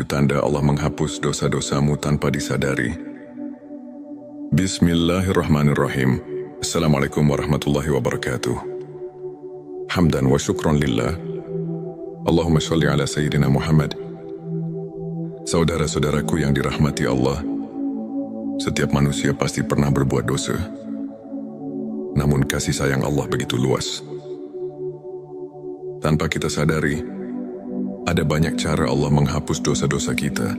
tanda Allah menghapus dosa-dosamu tanpa disadari. Bismillahirrahmanirrahim. Assalamualaikum warahmatullahi wabarakatuh. Hamdan wa syukran lillah. Allahumma sholli ala Sayyidina Muhammad. Saudara-saudaraku yang dirahmati Allah, setiap manusia pasti pernah berbuat dosa. Namun kasih sayang Allah begitu luas. Tanpa kita sadari, ada banyak cara Allah menghapus dosa-dosa kita.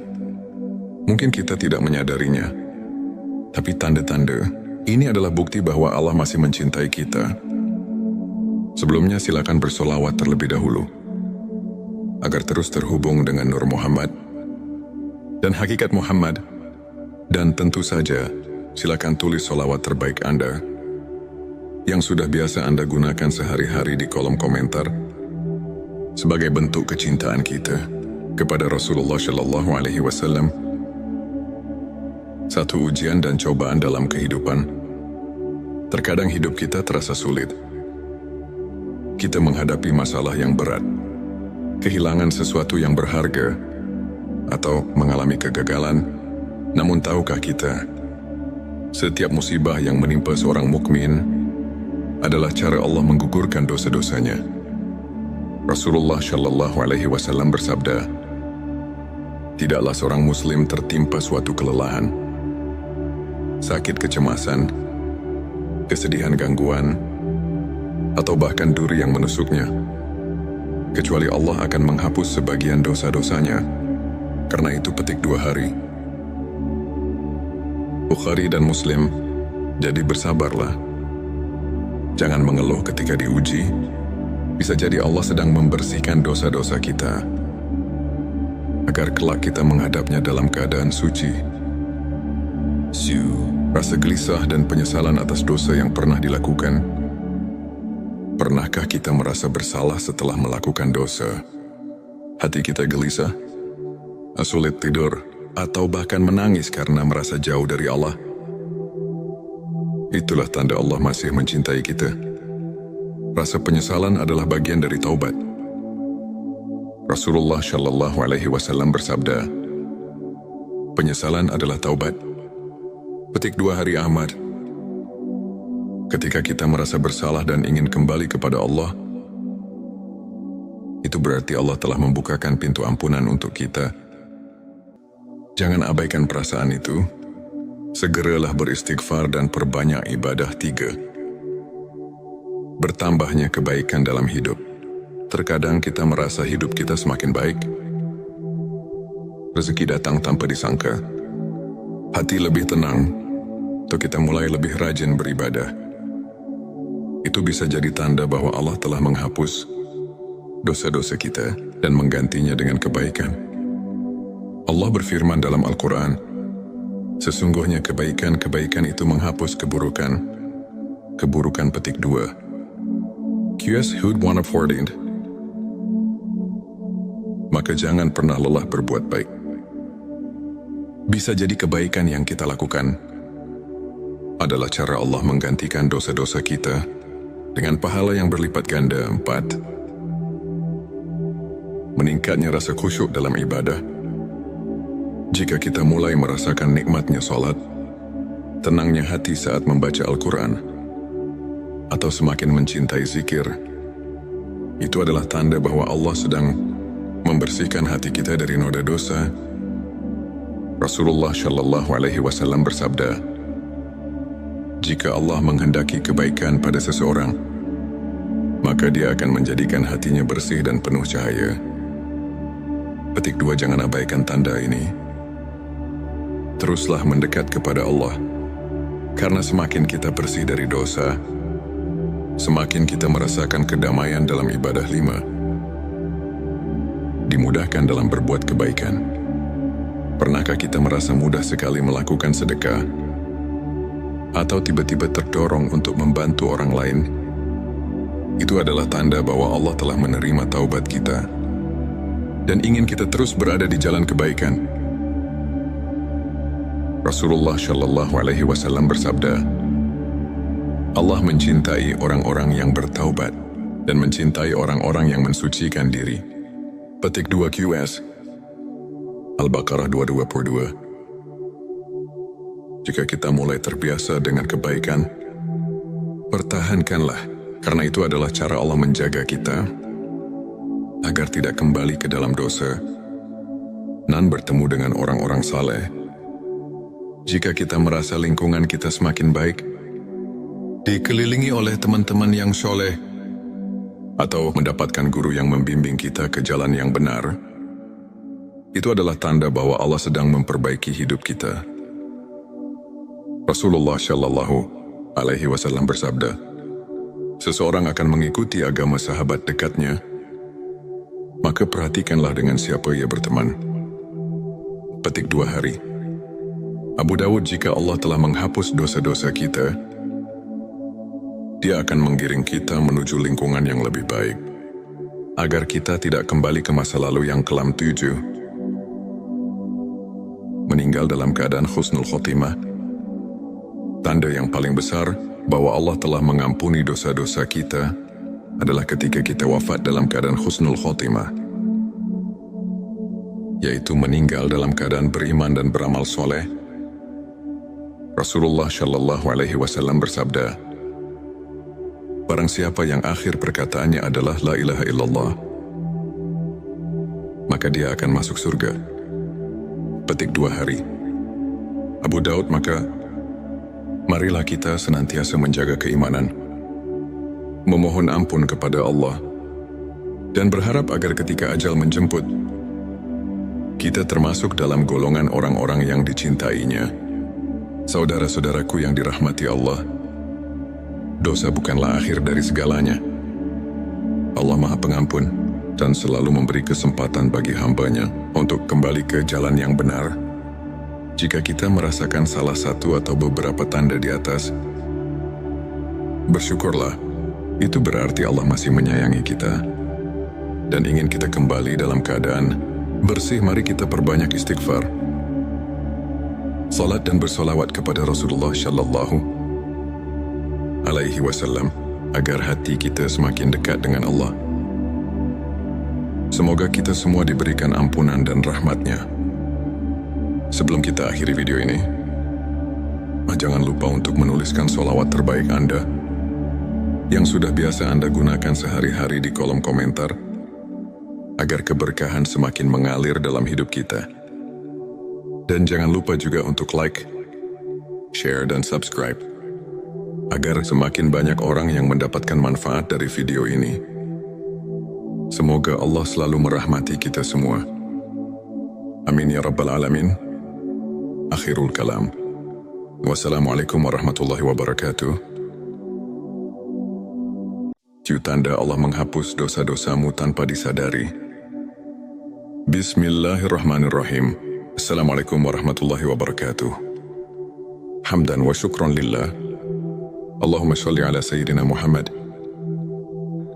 Mungkin kita tidak menyadarinya, tapi tanda-tanda ini adalah bukti bahwa Allah masih mencintai kita. Sebelumnya silakan bersolawat terlebih dahulu, agar terus terhubung dengan Nur Muhammad dan hakikat Muhammad. Dan tentu saja, silakan tulis solawat terbaik Anda yang sudah biasa Anda gunakan sehari-hari di kolom komentar sebagai bentuk kecintaan kita kepada Rasulullah Shallallahu Alaihi Wasallam. Satu ujian dan cobaan dalam kehidupan. Terkadang hidup kita terasa sulit. Kita menghadapi masalah yang berat, kehilangan sesuatu yang berharga, atau mengalami kegagalan. Namun tahukah kita, setiap musibah yang menimpa seorang mukmin adalah cara Allah menggugurkan dosa-dosanya. Rasulullah Shallallahu Alaihi Wasallam bersabda, tidaklah seorang muslim tertimpa suatu kelelahan, sakit kecemasan, kesedihan gangguan, atau bahkan duri yang menusuknya, kecuali Allah akan menghapus sebagian dosa-dosanya. Karena itu petik 2 hari. Bukhari dan Muslim, jadi bersabarlah. Jangan mengeluh ketika diuji. Bisa jadi Allah sedang membersihkan dosa-dosa kita, agar kelak kita menghadapnya dalam keadaan suci. Rasa gelisah dan penyesalan atas dosa yang pernah dilakukan. Pernahkah kita merasa bersalah setelah melakukan dosa? Hati kita gelisah, sulit tidur, atau bahkan menangis karena merasa jauh dari Allah. Itulah tanda Allah masih mencintai kita. Rasa penyesalan adalah bagian dari taubat. Rasulullah Shallallahu Alaihi Wasallam bersabda, penyesalan adalah taubat. Petik 2 hari Ahmad. Ketika kita merasa bersalah dan ingin kembali kepada Allah, itu berarti Allah telah membukakan pintu ampunan untuk kita. Jangan abaikan perasaan itu. Segeralah beristighfar dan perbanyak ibadah. 3. Bertambahnya kebaikan dalam hidup. Terkadang kita merasa hidup kita semakin baik. Rezeki datang tanpa disangka. Hati lebih tenang, atau kita mulai lebih rajin beribadah. Itu bisa jadi tanda bahwa Allah telah menghapus dosa-dosa kita dan menggantinya dengan kebaikan. Allah berfirman dalam Al-Quran, sesungguhnya kebaikan-kebaikan itu menghapus keburukan. Keburukan petik 2. QS Hud 114. Maka jangan pernah lelah berbuat baik. Bisa jadi kebaikan yang kita lakukan adalah cara Allah menggantikan dosa-dosa kita dengan pahala yang berlipat ganda. 4. Meningkatnya rasa khusyuk dalam ibadah. Jika kita mulai merasakan nikmatnya salat, tenangnya hati saat membaca Al-Quran, atau semakin mencintai zikir, itu adalah tanda bahwa Allah sedang membersihkan hati kita dari noda dosa. Rasulullah Shallallahu Alaihi Wasallam bersabda, jika Allah menghendaki kebaikan pada seseorang, maka Dia akan menjadikan hatinya bersih dan penuh cahaya. Petik 2. Jangan abaikan tanda ini. Teruslah mendekat kepada Allah, karena semakin kita bersih dari dosa, semakin kita merasakan kedamaian dalam ibadah. 5. Dimudahkan dalam berbuat kebaikan. Pernahkah kita merasa mudah sekali melakukan sedekah, atau tiba-tiba terdorong untuk membantu orang lain? Itu adalah tanda bahwa Allah telah menerima taubat kita dan ingin kita terus berada di jalan kebaikan. Rasulullah Shallallahu Alaihi Wasallam bersabda, Allah mencintai orang-orang yang bertaubat dan mencintai orang-orang yang mensucikan diri. Petik 2 QS. Al-Baqarah 222. Jika kita mulai terbiasa dengan kebaikan, pertahankanlah, karena itu adalah cara Allah menjaga kita agar tidak kembali ke dalam dosa dan bertemu dengan orang-orang saleh. Jika kita merasa lingkungan kita semakin baik, dikelilingi oleh teman-teman yang soleh, atau mendapatkan guru yang membimbing kita ke jalan yang benar, itu adalah tanda bahwa Allah sedang memperbaiki hidup kita. Rasulullah Shallallahu Alaihi Wasallam bersabda, seseorang akan mengikuti agama sahabat dekatnya, maka perhatikanlah dengan siapa ia berteman. Petik 2 hari. Abu Dawud, jika Allah telah menghapus dosa-dosa kita, Dia akan menggiring kita menuju lingkungan yang lebih baik, agar kita tidak kembali ke masa lalu yang kelam. 7. Meninggal dalam keadaan husnul khotimah. Tanda yang paling besar bahwa Allah telah mengampuni dosa-dosa kita adalah ketika kita wafat dalam keadaan husnul khotimah, yaitu meninggal dalam keadaan beriman dan beramal soleh. Rasulullah Shallallahu Alaihi Wasallam bersabda, barang siapa yang akhir perkataannya adalah la ilaha illallah, maka dia akan masuk surga. Petik 2 hari. Abu Daud, maka marilah kita senantiasa menjaga keimanan, memohon ampun kepada Allah, dan berharap agar ketika ajal menjemput, kita termasuk dalam golongan orang-orang yang dicintainya. Saudara-saudaraku yang dirahmati Allah, dosa bukanlah akhir dari segalanya. Allah Maha Pengampun dan selalu memberi kesempatan bagi hambanya untuk kembali ke jalan yang benar. Jika kita merasakan salah satu atau beberapa tanda di atas, bersyukurlah. Itu berarti Allah masih menyayangi kita dan ingin kita kembali dalam keadaan bersih. Mari kita perbanyak istighfar, salat dan bersolawat kepada Rasulullah Shallallahu Alaihi Wasallam agar hati kita semakin dekat dengan Allah. Semoga kita semua diberikan ampunan dan rahmat-Nya. Sebelum kita akhiri video ini, jangan lupa untuk menuliskan sholawat terbaik Anda yang sudah biasa Anda gunakan sehari-hari di kolom komentar, agar keberkahan semakin mengalir dalam hidup kita. Dan jangan lupa juga untuk like, share, dan subscribe, agar semakin banyak orang yang mendapatkan manfaat dari video ini. Semoga Allah selalu merahmati kita semua. Amin ya Rabbal Alamin. Akhirul kalam. Wassalamualaikum warahmatullahi wabarakatuh. Tanda Allah menghapus dosa-dosamu tanpa disadari. Bismillahirrahmanirrahim. Assalamualaikum warahmatullahi wabarakatuh. Hamdan wa syukran lillah. Allahumma sholli ala Sayyidina Muhammad.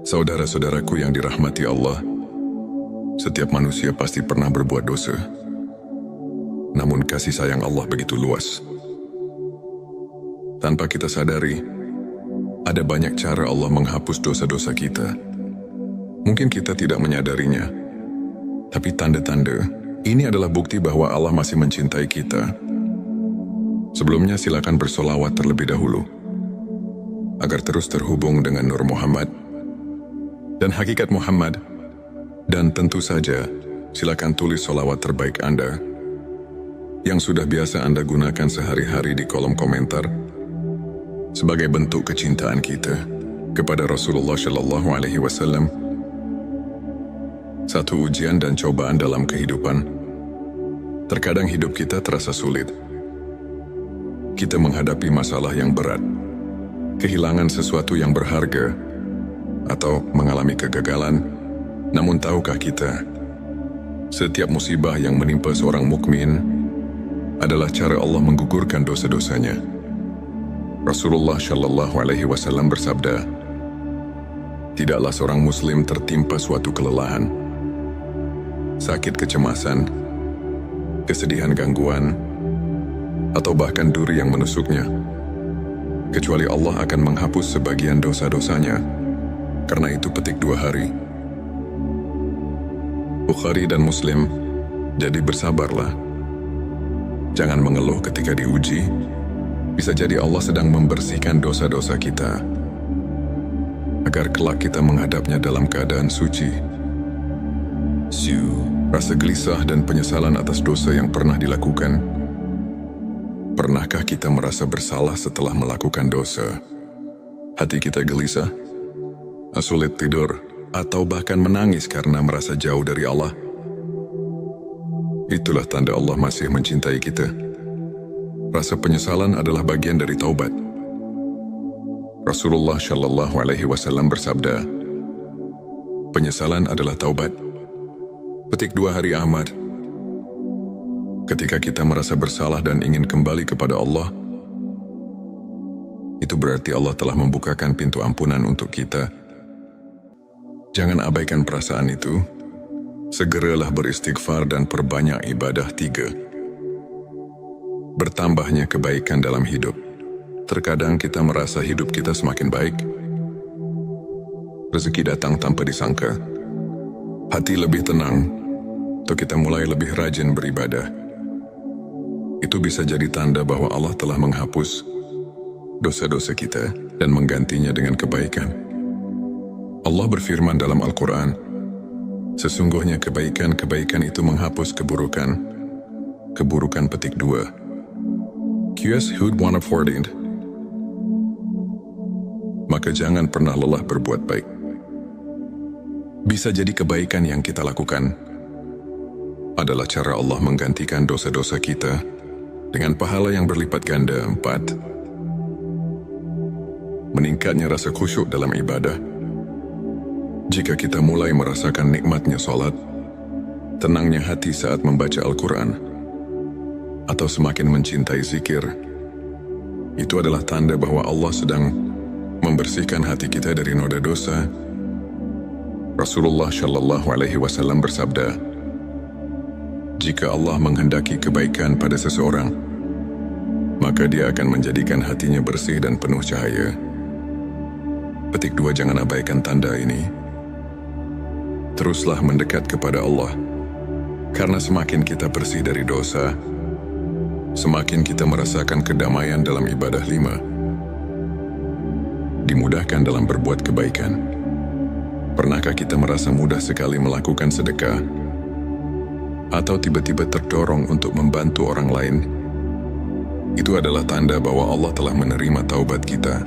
Saudara-saudaraku yang dirahmati Allah, setiap manusia pasti pernah berbuat dosa. Namun kasih sayang Allah begitu luas. Tanpa kita sadari, ada banyak cara Allah menghapus dosa-dosa kita. Mungkin kita tidak menyadarinya, tapi tanda-tanda ini adalah bukti bahwa Allah masih mencintai kita. Sebelumnya silakan bersolawat terlebih dahulu, agar terus terhubung dengan Nur Muhammad dan hakikat Muhammad. Dan tentu saja, silakan tulis solawat terbaik Anda yang sudah biasa Anda gunakan sehari-hari di kolom komentar, sebagai bentuk kecintaan kita kepada Rasulullah Shallallahu Alaihi Wasallam. Satu ujian dan cobaan dalam kehidupan. Terkadang hidup kita terasa sulit. Kita menghadapi masalah yang berat, kehilangan sesuatu yang berharga, atau mengalami kegagalan. Namun tahukah kita, setiap musibah yang menimpa seorang mukmin adalah cara Allah menggugurkan dosa-dosanya. Rasulullah Shallallahu Alaihi Wasallam bersabda, tidaklah seorang muslim tertimpa suatu kelelahan, sakit, kecemasan, kesedihan, gangguan, atau bahkan duri yang menusuknya, kecuali Allah akan menghapus sebagian dosa-dosanya. Karena itu petik 2 hari. Bukhari dan Muslim Jadi bersabarlah. Jangan mengeluh ketika diuji. Bisa jadi Allah sedang membersihkan dosa-dosa kita, agar kelak kita menghadapnya dalam keadaan suci. Rasa gelisah dan penyesalan atas dosa yang pernah dilakukan. Pernahkah kita merasa bersalah setelah melakukan dosa? Hati kita gelisah, sulit tidur, atau bahkan menangis karena merasa jauh dari Allah. Itulah tanda Allah masih mencintai kita. Rasa penyesalan adalah bagian dari taubat. Rasulullah Shallallahu Alaihi Wasallam bersabda, penyesalan adalah taubat. Petik 2 Hari Ahmad. Ketika kita merasa bersalah dan ingin kembali kepada Allah, itu berarti Allah telah membukakan pintu ampunan untuk kita. Jangan abaikan perasaan itu. Segeralah beristighfar dan perbanyak ibadah. 3. Bertambahnya kebaikan dalam hidup. Terkadang kita merasa hidup kita semakin baik. Rezeki datang tanpa disangka. Hati lebih tenang, atau kita mulai lebih rajin beribadah. Itu bisa jadi tanda bahwa Allah telah menghapus dosa-dosa kita dan menggantinya dengan kebaikan. Allah berfirman dalam Al-Quran, sesungguhnya kebaikan-kebaikan itu menghapus keburukan. Keburukan petik 2. QS Hud 114. Maka jangan pernah lelah berbuat baik. Bisa jadi kebaikan yang kita lakukan adalah cara Allah menggantikan dosa-dosa kita dengan pahala yang berlipat ganda. 4. Meningkatnya rasa khusyuk dalam ibadah. Jika kita mulai merasakan nikmatnya salat, tenangnya hati saat membaca Al-Quran, atau semakin mencintai zikir, itu adalah tanda bahwa Allah sedang membersihkan hati kita dari noda dosa. Rasulullah Shallallahu Alaihi Wasallam bersabda, jika Allah menghendaki kebaikan pada seseorang, maka Dia akan menjadikan hatinya bersih dan penuh cahaya. Petik 2. Jangan abaikan tanda ini. Teruslah mendekat kepada Allah, karena semakin kita bersih dari dosa, semakin kita merasakan kedamaian dalam ibadah. 5. Dimudahkan dalam berbuat kebaikan. Pernahkah kita merasa mudah sekali melakukan sedekah? Atau tiba-tiba terdorong untuk membantu orang lain? Itu adalah tanda bahwa Allah telah menerima taubat kita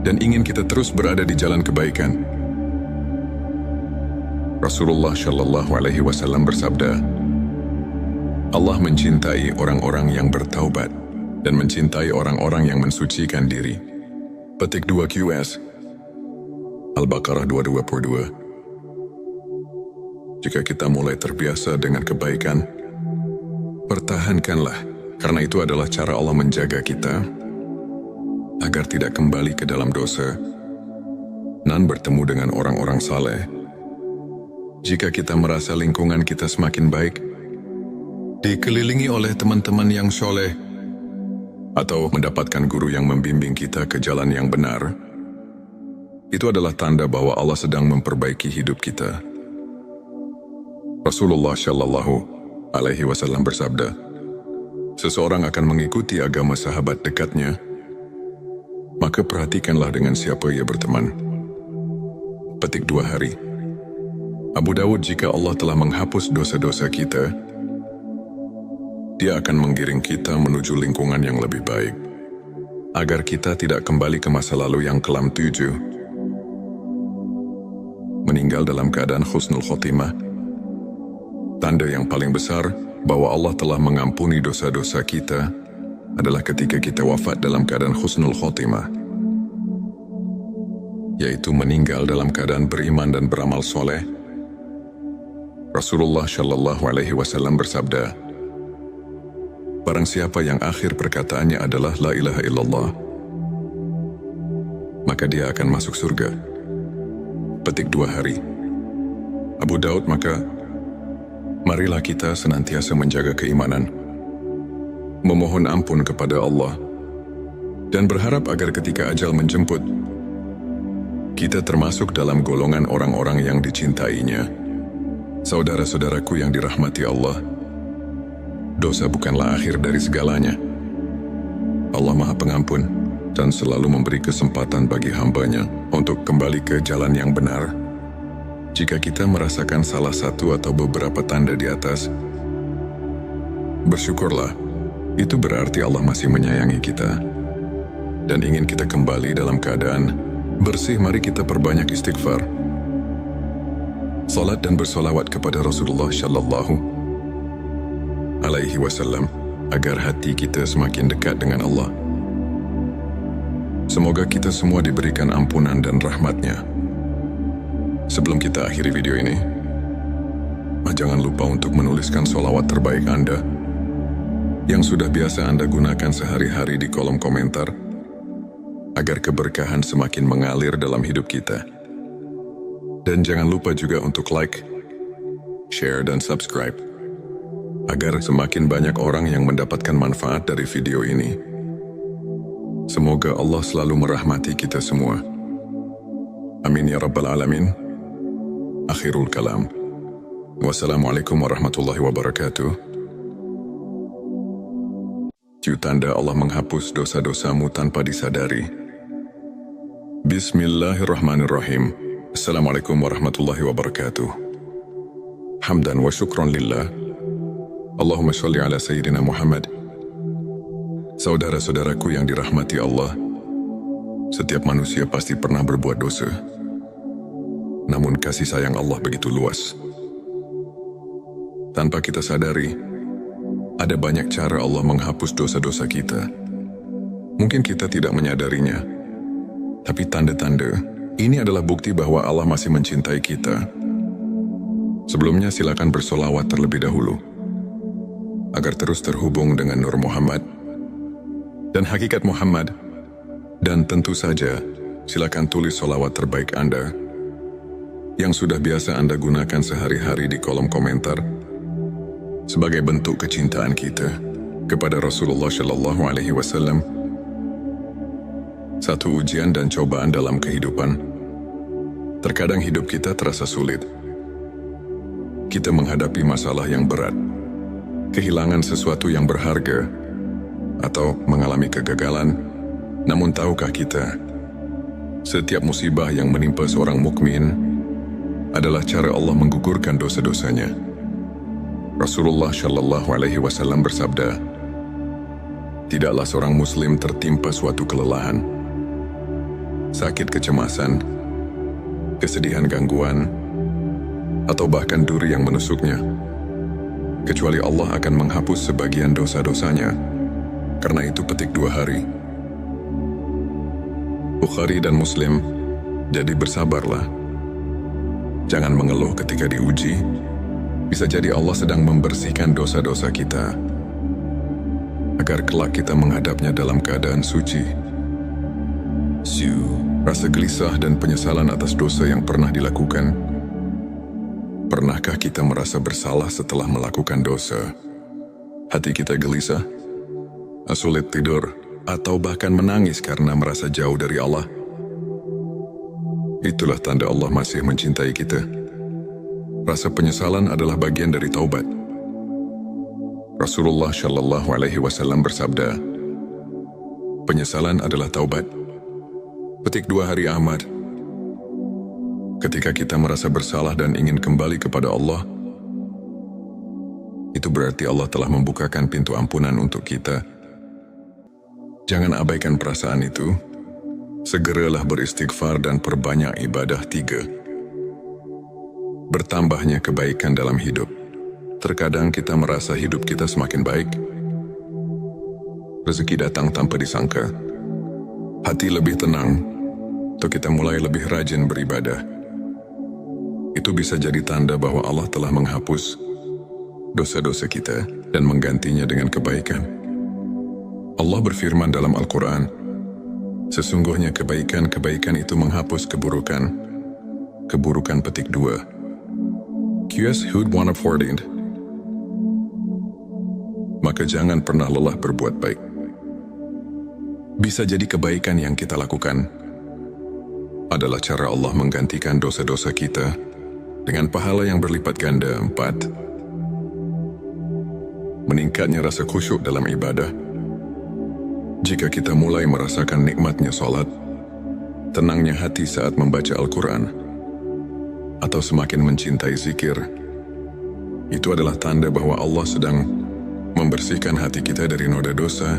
dan ingin kita terus berada di jalan kebaikan. Rasulullah Shallallahu Alaihi Wasallam bersabda, Allah mencintai orang-orang yang bertaubat dan mencintai orang-orang yang mensucikan diri. Petik 2 QS Al-Baqarah 222. Jika kita mulai terbiasa dengan kebaikan, pertahankanlah, karena itu adalah cara Allah menjaga kita agar tidak kembali ke dalam dosa dan bertemu dengan orang-orang saleh. Jika kita merasa lingkungan kita semakin baik, dikelilingi oleh teman-teman yang soleh, atau mendapatkan guru yang membimbing kita ke jalan yang benar, itu adalah tanda bahwa Allah sedang memperbaiki hidup kita. Rasulullah Shallallahu Alaihi Wasallam bersabda, seseorang akan mengikuti agama sahabat dekatnya, maka perhatikanlah dengan siapa ia berteman. Petik 2 hari. Abu Dawud, jika Allah telah menghapus dosa-dosa kita, Dia akan menggiring kita menuju lingkungan yang lebih baik, agar kita tidak kembali ke masa lalu yang kelam. 7. Meninggal dalam keadaan husnul khotimah. Tanda yang paling besar bahwa Allah telah mengampuni dosa-dosa kita adalah ketika kita wafat dalam keadaan husnul khotimah, yaitu meninggal dalam keadaan beriman dan beramal soleh. Rasulullah Shallallahu Alaihi Wasallam bersabda, barang siapa yang akhir perkataannya adalah La ilaha illallah, maka dia akan masuk surga. Petik 2 hari. Abu Daud, maka marilah kita senantiasa menjaga keimanan, memohon ampun kepada Allah, dan berharap agar ketika ajal menjemput, kita termasuk dalam golongan orang-orang yang dicintainya. Saudara-saudaraku yang dirahmati Allah, dosa bukanlah akhir dari segalanya. Allah Maha Pengampun dan selalu memberi kesempatan bagi hamba-Nya untuk kembali ke jalan yang benar. Jika kita merasakan salah satu atau beberapa tanda di atas, bersyukurlah. Itu berarti Allah masih menyayangi kita dan ingin kita kembali dalam keadaan bersih. Mari kita perbanyak istighfar, salat dan bersolawat kepada Rasulullah Shallallahu Alaihi Wasallam agar hati kita semakin dekat dengan Allah. Semoga kita semua diberikan ampunan dan rahmat-Nya. Sebelum kita akhiri video ini, jangan lupa untuk menuliskan sholawat terbaik Anda yang sudah biasa Anda gunakan sehari-hari di kolom komentar agar keberkahan semakin mengalir dalam hidup kita. Dan jangan lupa juga untuk like, share, dan subscribe agar semakin banyak orang yang mendapatkan manfaat dari video ini. Semoga Allah selalu merahmati kita semua. Amin ya Rabbal Alamin. Akhirul kalam. Wassalamualaikum warahmatullahi wabarakatuh. Tanda Allah menghapus dosa-dosamu tanpa disadari. Bismillahirrahmanirrahim. Assalamualaikum warahmatullahi wabarakatuh. Hamdan wa syukran lillah. Allahumma sholli ala Sayyidina Muhammad. Saudara-saudaraku yang dirahmati Allah, setiap manusia pasti pernah berbuat dosa. Namun kasih sayang Allah begitu luas. Tanpa kita sadari, ada banyak cara Allah menghapus dosa-dosa kita. Mungkin kita tidak menyadarinya, tapi tanda-tanda ini adalah bukti bahwa Allah masih mencintai kita. Sebelumnya silakan bersolawat terlebih dahulu agar terus terhubung dengan Nur Muhammad dan hakikat Muhammad. Dan tentu saja, silakan tulis solawat terbaik Anda yang sudah biasa Anda gunakan sehari-hari di kolom komentar sebagai bentuk kecintaan kita kepada Rasulullah Shallallahu Alaihi Wasallam. Satu ujian dan cobaan dalam kehidupan. Terkadang hidup kita terasa sulit. Kita menghadapi masalah yang berat, kehilangan sesuatu yang berharga, atau mengalami kegagalan. Namun tahukah kita, setiap musibah yang menimpa seorang mukmin adalah cara Allah menggugurkan dosa-dosanya. Rasulullah Shallallahu Alaihi Wasallam bersabda, tidaklah seorang muslim tertimpa suatu kelelahan, sakit kecemasan, kesedihan gangguan, atau bahkan duri yang menusuknya, kecuali Allah akan menghapus sebagian dosa-dosanya. Karena itu petik 2 hari. Bukhari dan Muslim. Jadi bersabarlah. Jangan mengeluh ketika diuji. Bisa jadi Allah sedang membersihkan dosa-dosa kita agar kelak kita menghadapnya dalam keadaan suci. Rasa gelisah dan penyesalan atas dosa yang pernah dilakukan. Pernahkah kita merasa bersalah setelah melakukan dosa? Hati kita gelisah, sulit tidur, atau bahkan menangis karena merasa jauh dari Allah. Itulah tanda Allah masih mencintai kita. Rasa penyesalan adalah bagian dari taubat. Rasulullah Shallallahu Alaihi Wasallam bersabda, penyesalan adalah taubat. Petik 2 hari Ahmad. Ketika kita merasa bersalah dan ingin kembali kepada Allah, itu berarti Allah telah membukakan pintu ampunan untuk kita. Jangan abaikan perasaan itu. Segeralah beristighfar dan perbanyak ibadah. 3. Bertambahnya kebaikan dalam hidup. Terkadang kita merasa hidup kita semakin baik. Rezeki datang tanpa disangka. Hati lebih tenang, atau kita mulai lebih rajin beribadah. Itu bisa jadi tanda bahwa Allah telah menghapus dosa-dosa kita dan menggantinya dengan kebaikan. Allah berfirman dalam Al-Quran, sesungguhnya kebaikan-kebaikan itu menghapus keburukan. Keburukan petik 2. QS Hud 114. Maka jangan pernah lelah berbuat baik. Bisa jadi kebaikan yang kita lakukan adalah cara Allah menggantikan dosa-dosa kita dengan pahala yang berlipat ganda. 4. Meningkatnya rasa khusyuk dalam ibadah. Jika kita mulai merasakan nikmatnya solat, tenangnya hati saat membaca Al-Quran, atau semakin mencintai zikir, itu adalah tanda bahwa Allah sedang membersihkan hati kita dari noda dosa.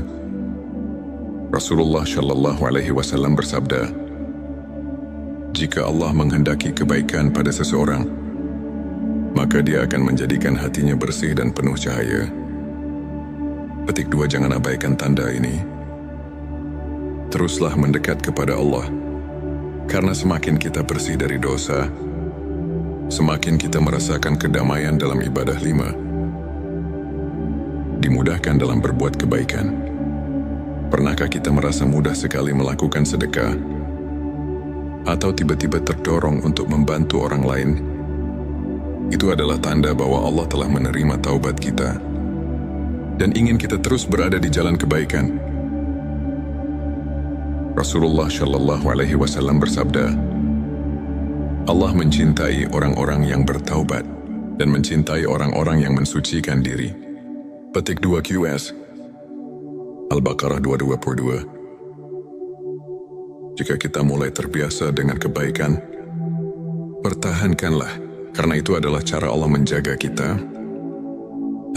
Rasulullah Shallallahu Alaihi Wasallam bersabda, jika Allah menghendaki kebaikan pada seseorang, maka Dia akan menjadikan hatinya bersih dan penuh cahaya. Petik 2. Jangan abaikan tanda ini. Teruslah mendekat kepada Allah, karena semakin kita bersih dari dosa, semakin kita merasakan kedamaian dalam ibadah. 5. Dimudahkan dalam berbuat kebaikan. Pernahkah kita merasa mudah sekali melakukan sedekah, atau tiba-tiba terdorong untuk membantu orang lain? Itu adalah tanda bahwa Allah telah menerima taubat kita dan ingin kita terus berada di jalan kebaikan. Rasulullah Shallallahu Alaihi Wasallam bersabda, Allah mencintai orang-orang yang bertaubat dan mencintai orang-orang yang mensucikan diri. Petik 2 QS Al-Baqarah 222. Jika kita mulai terbiasa dengan kebaikan, pertahankanlah, karena itu adalah cara Allah menjaga kita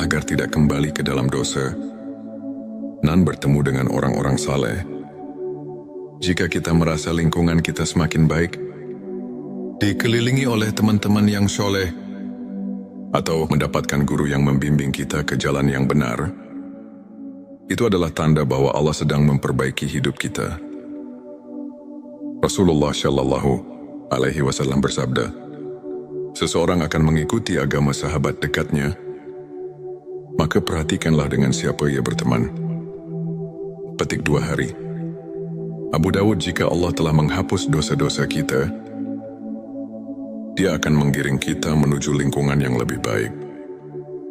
agar tidak kembali ke dalam dosa dan bertemu dengan orang-orang saleh. Jika kita merasa lingkungan kita semakin baik, dikelilingi oleh teman-teman yang soleh, atau mendapatkan guru yang membimbing kita ke jalan yang benar, itu adalah tanda bahwa Allah sedang memperbaiki hidup kita. Rasulullah Shallallahu Alaihi Wasallam bersabda, seseorang akan mengikuti agama sahabat dekatnya, maka perhatikanlah dengan siapa ia berteman. Petik 2 hari. Abu Dawud, jika Allah telah menghapus dosa-dosa kita, Dia akan menggiring kita menuju lingkungan yang lebih baik,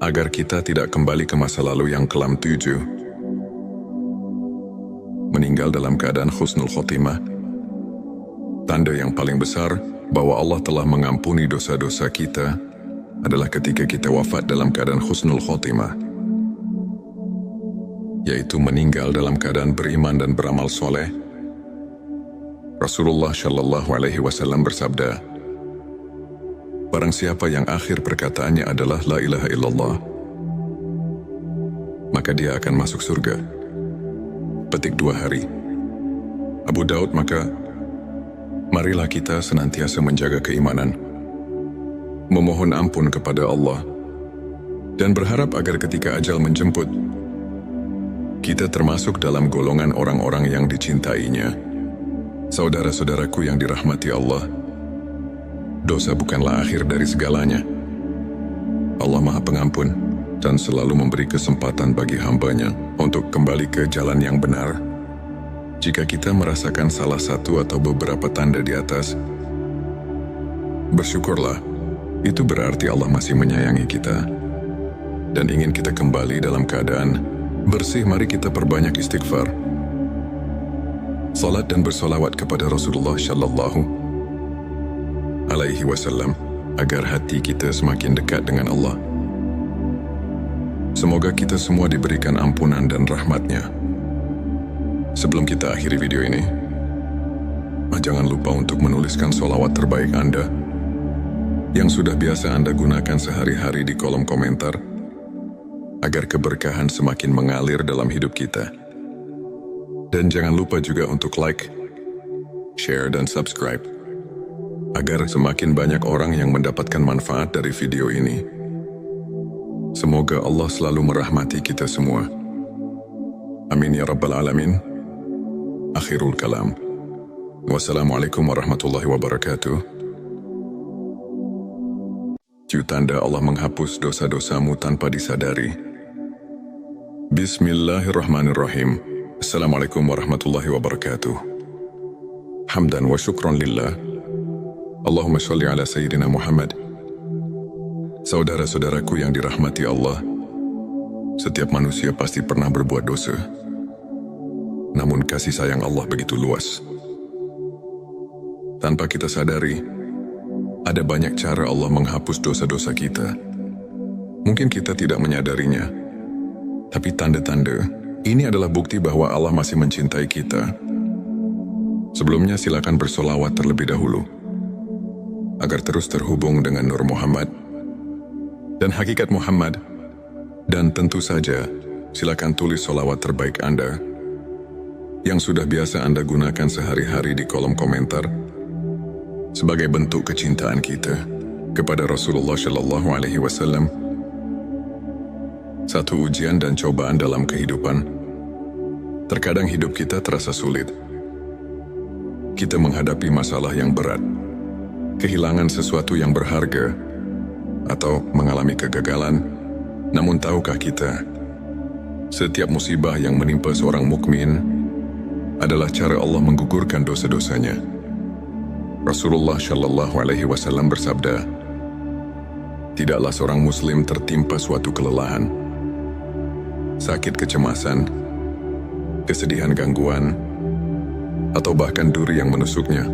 agar kita tidak kembali ke masa lalu yang kelam. 7. Meninggal dalam keadaan husnul khotimah. Tanda yang paling besar bahwa Allah telah mengampuni dosa-dosa kita adalah ketika kita wafat dalam keadaan husnul khotimah, yaitu meninggal dalam keadaan beriman dan beramal soleh. Rasulullah Shallallahu Alaihi Wasallam bersabda, barang siapa yang akhir perkataannya adalah la ilaha illallah, maka dia akan masuk surga. Petik 2 hari. Abu Daud, maka marilah kita senantiasa menjaga keimanan, memohon ampun kepada Allah, dan berharap agar ketika ajal menjemput, kita termasuk dalam golongan orang-orang yang dicintainya. Saudara-saudaraku yang dirahmati Allah, dosa bukanlah akhir dari segalanya. Allah Maha Pengampun dan selalu memberi kesempatan bagi hamba-Nya untuk kembali ke jalan yang benar. Jika kita merasakan salah satu atau beberapa tanda di atas, bersyukurlah. Itu berarti Allah masih menyayangi kita dan ingin kita kembali dalam keadaan bersih. Mari kita perbanyak istighfar, salat dan bersolawat kepada Rasulullah Shallallahu Alaihi Wasallam agar hati kita semakin dekat dengan Allah. Semoga kita semua diberikan ampunan dan rahmat-Nya. Sebelum kita akhiri video ini, jangan lupa untuk menuliskan sholawat terbaik Anda yang sudah biasa Anda gunakan sehari-hari di kolom komentar, agar keberkahan semakin mengalir dalam hidup kita. Dan jangan lupa juga untuk like, share, dan subscribe, agar semakin banyak orang yang mendapatkan manfaat dari video ini. Semoga Allah selalu merahmati kita semua. Amin ya Rabbal Alamin. Akhirul kalam. Wassalamualaikum warahmatullahi wabarakatuh. Tanda Allah menghapus dosa-dosamu tanpa disadari. Bismillahirrahmanirrahim. Assalamualaikum warahmatullahi wabarakatuh. Hamdan wa syukran lillah. Allahumma sholli ala Sayyidina Muhammad. Saudara-saudaraku yang dirahmati Allah, setiap manusia pasti pernah berbuat dosa. Namun kasih sayang Allah begitu luas. Tanpa kita sadari, Ada banyak cara Allah menghapus dosa-dosa kita. Mungkin kita tidak menyadarinya, tapi tanda-tanda ini adalah bukti bahwa Allah masih mencintai kita. Sebelumnya silakan bersolawat terlebih dahulu, agar terus terhubung dengan Nur Muhammad dan hakikat Muhammad. Dan tentu saja, silakan tulis solawat terbaik Anda yang sudah biasa Anda gunakan sehari-hari di kolom komentar sebagai bentuk kecintaan kita kepada Rasulullah Shallallahu Alaihi Wasallam. Satu ujian dan cobaan dalam kehidupan. Terkadang hidup kita terasa sulit. Kita menghadapi masalah yang berat, kehilangan sesuatu yang berharga, atau mengalami kegagalan. Namun tahukah kita, setiap musibah yang menimpa seorang mukmin adalah cara Allah menggugurkan dosa-dosanya. Rasulullah Shallallahu Alaihi Wasallam bersabda, tidaklah seorang muslim tertimpa suatu kelelahan, sakit kecemasan, kesedihan gangguan, atau bahkan duri yang menusuknya,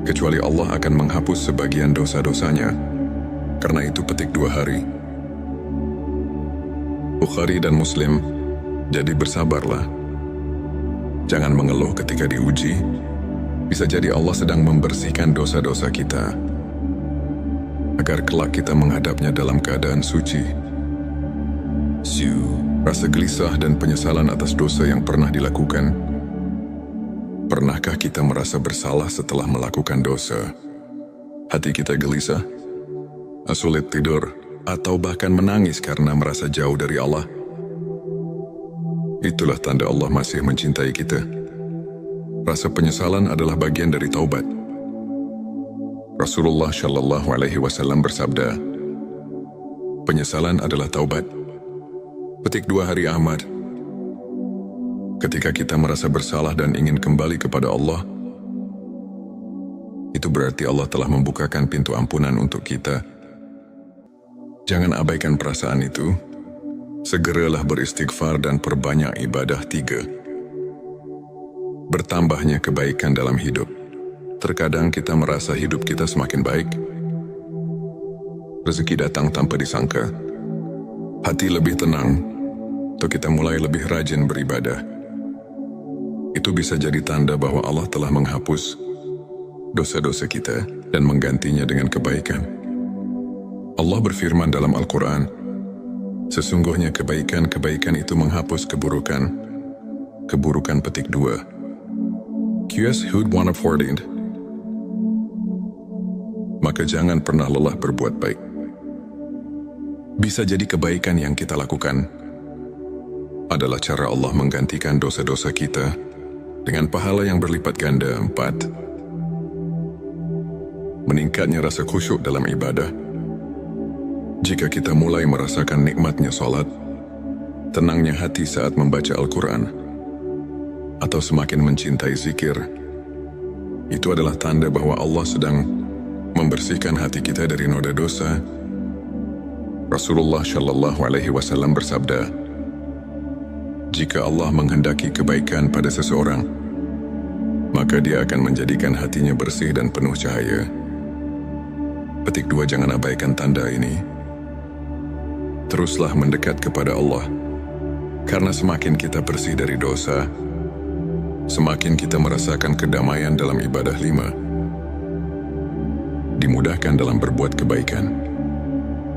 kecuali Allah akan menghapus sebagian dosa-dosanya. Karena itu petik 2 hari. Bukhari dan Muslim, jadi bersabarlah. Jangan mengeluh ketika diuji. Bisa jadi Allah sedang membersihkan dosa-dosa kita, agar kelak kita menghadapnya dalam keadaan suci. Rasa gelisah dan penyesalan atas dosa yang pernah dilakukan. Pernahkah kita merasa bersalah setelah melakukan dosa? Hati kita gelisah, sulit tidur, atau bahkan menangis karena merasa jauh dari Allah? Itulah tanda Allah masih mencintai kita. Rasa penyesalan adalah bagian dari taubat. Rasulullah Shallallahu Alaihi Wasallam bersabda, penyesalan adalah taubat. Petik 2 hari Ahmad. Ketika kita merasa bersalah dan ingin kembali kepada Allah, itu berarti Allah telah membukakan pintu ampunan untuk kita. Jangan abaikan perasaan itu. Segeralah beristighfar dan perbanyak ibadah. 3. Bertambahnya kebaikan dalam hidup. Terkadang kita merasa hidup kita semakin baik. Rezeki datang tanpa disangka. Hati lebih tenang, atau kita mulai lebih rajin beribadah. Itu bisa jadi tanda bahwa Allah telah menghapus dosa-dosa kita dan menggantinya dengan kebaikan. Allah berfirman dalam Al-Quran, sesungguhnya kebaikan-kebaikan itu menghapus keburukan. Keburukan petik 2. QS Hud 114. Maka jangan pernah lelah berbuat baik. Bisa jadi kebaikan yang kita lakukan adalah cara Allah menggantikan dosa-dosa kita dengan pahala yang berlipat ganda. 4. Meningkatnya rasa khusyuk dalam ibadah. Jika kita mulai merasakan nikmatnya salat, tenangnya hati saat membaca Al-Quran, atau semakin mencintai zikir, itu adalah tanda bahwa Allah sedang membersihkan hati kita dari noda dosa. Rasulullah Shallallahu Alaihi Wasallam bersabda, jika Allah menghendaki kebaikan pada seseorang, maka Dia akan menjadikan hatinya bersih dan penuh cahaya. Petik 2. Jangan abaikan tanda ini. Teruslah mendekat kepada Allah, karena semakin kita bersih dari dosa, semakin kita merasakan kedamaian dalam ibadah. 5. Dimudahkan dalam berbuat kebaikan.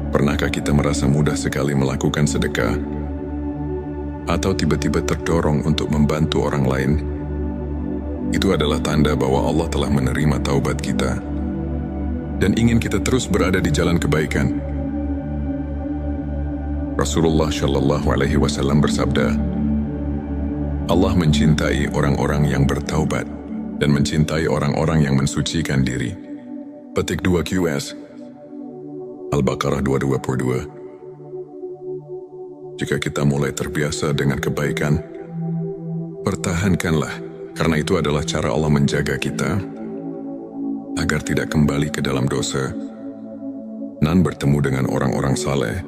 Pernahkah kita merasa mudah sekali melakukan sedekah, atau tiba-tiba terdorong untuk membantu orang lain? Itu adalah tanda bahwa Allah telah menerima taubat kita dan ingin kita terus berada di jalan kebaikan. Rasulullah Shallallahu Alaihi Wasallam bersabda, Allah mencintai orang-orang yang bertaubat dan mencintai orang-orang yang mensucikan diri. Petik 2 QS Al-Baqarah 222. Jika kita mulai terbiasa dengan kebaikan, pertahankanlah, karena itu adalah cara Allah menjaga kita agar tidak kembali ke dalam dosa dan bertemu dengan orang-orang saleh.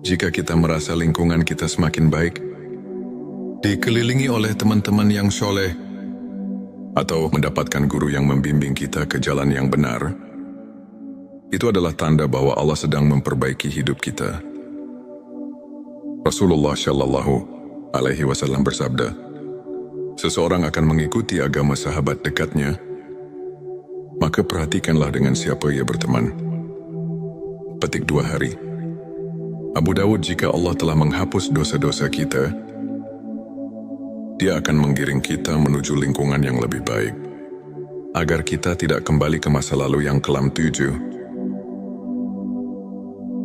Jika kita merasa lingkungan kita semakin baik, dikelilingi oleh teman-teman yang soleh, atau mendapatkan guru yang membimbing kita ke jalan yang benar, itu adalah tanda bahwa Allah sedang memperbaiki hidup kita. Rasulullah Shallallahu Alaihi Wasallam bersabda, seseorang akan mengikuti agama sahabat dekatnya, maka perhatikanlah dengan siapa ia berteman. Petik 2 hari. Abu Dawud, jika Allah telah menghapus dosa-dosa kita, Dia akan menggiring kita menuju lingkungan yang lebih baik, agar kita tidak kembali ke masa lalu yang kelam 7.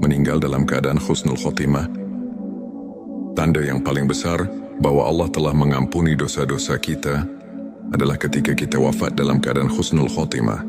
Meninggal dalam keadaan husnul khotimah. Tanda yang paling besar bahwa Allah telah mengampuni dosa-dosa kita adalah ketika kita wafat dalam keadaan husnul khotimah.